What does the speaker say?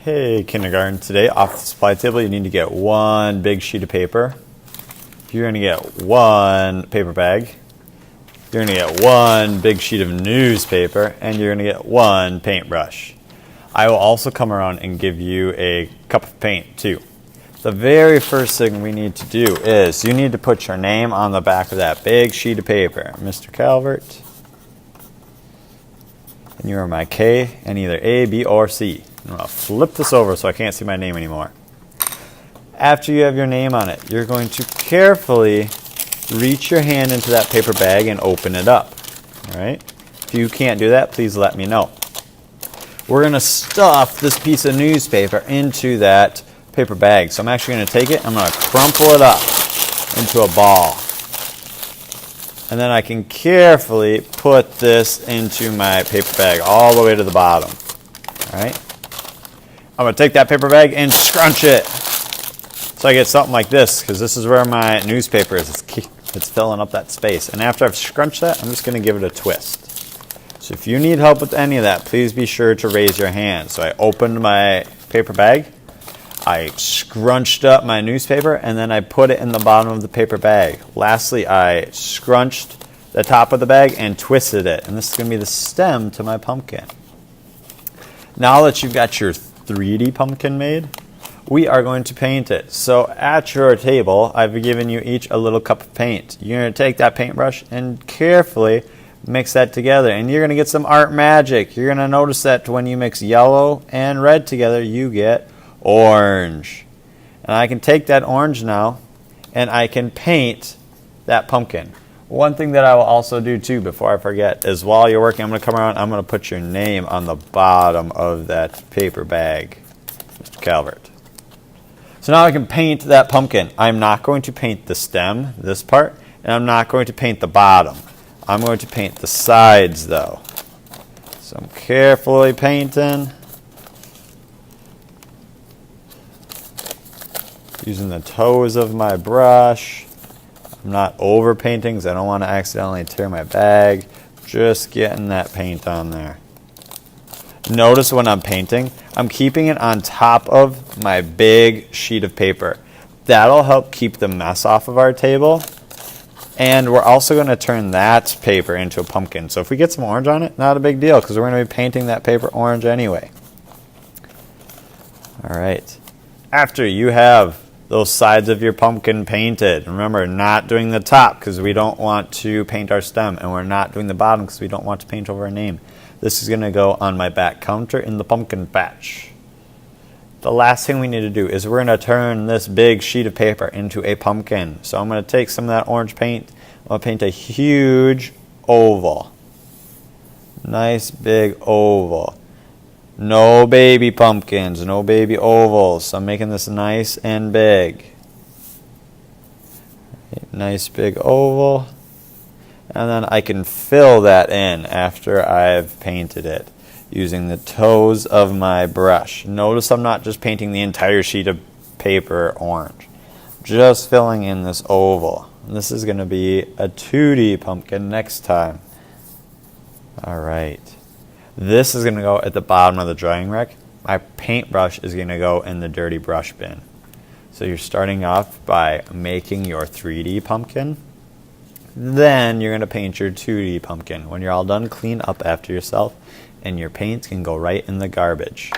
Hey, kindergarten, today off the supply table you need to get one big sheet of paper. You're going to get one paper bag. You're going to get one big sheet of newspaper, and you're going to get one paintbrush. I will also come around and give you a cup of paint too. The very first thing we need to do is you need to put your name on the back of that big sheet of paper. Mr. Calvert. And you are my K and either A, B, or C. I'm going to flip this over so I can't see my name anymore. After you have your name on it, you're going to carefully reach your hand into that paper bag and open it up. All right? If you can't do that, please let me know. We're going to stuff this piece of newspaper into that paper bag. So I'm actually going to take it, I'm going to crumple it up into a ball. And then I can carefully put this into my paper bag all the way to the bottom. All right? I'm going to take that paper bag and scrunch it. So I get something like this, because this is where my newspaper is. It's filling up that space. And after I've scrunched that, I'm just going to give it a twist. So if you need help with any of that, please be sure to raise your hand. So I opened my paper bag. I scrunched up my newspaper, and then I put it in the bottom of the paper bag. Lastly, I scrunched the top of the bag and twisted it. And this is going to be the stem to my pumpkin. Now that you've got your 3D pumpkin made, we are going to paint it. So at your table, I've given you each a little cup of paint. You're going to take that paintbrush and carefully mix that together. And you're going to get some art magic. You're going to notice that when you mix yellow and red together, you get orange. And I can take that orange now and I can paint that pumpkin. One thing that I will also do too before I forget is while you're working, I'm going to come around, I'm going to put your name on the bottom of that paper bag, Mr. Calvert. So now I can paint that pumpkin. I'm not going to paint the stem, this part, and I'm not going to paint the bottom. I'm going to paint the sides though. So I'm carefully painting. Using the toes of my brush. I'm not over painting because I don't want to accidentally tear my bag. Just getting that paint on there. Notice when I'm painting, I'm keeping it on top of my big sheet of paper. That'll help keep the mess off of our table. And we're also going to turn that paper into a pumpkin. So if we get some orange on it, not a big deal because we're going to be painting that paper orange anyway. All right. After you have those sides of your pumpkin painted, remember, not doing the top because we don't want to paint our stem, and we're not doing the bottom because we don't want to paint over our name. This is going to go on my back counter in the pumpkin patch. The last thing we need to do is we're going to turn this big sheet of paper into a pumpkin. So I'm going to take some of that orange paint. I'm going to paint a huge oval. Nice big oval. No baby pumpkins, no baby ovals. So I'm making this nice and big. Nice big oval. And then I can fill that in after I've painted it using the toes of my brush. Notice I'm not just painting the entire sheet of paper orange. Just filling in this oval. And this is going to be a 2D pumpkin next time. All right. This is going to go at the bottom of the drying rack. My paintbrush is going to go in the dirty brush bin. So you're starting off by making your 3D pumpkin. Then you're going to paint your 2D pumpkin. When you're all done, clean up after yourself, and your paint can go right in the garbage.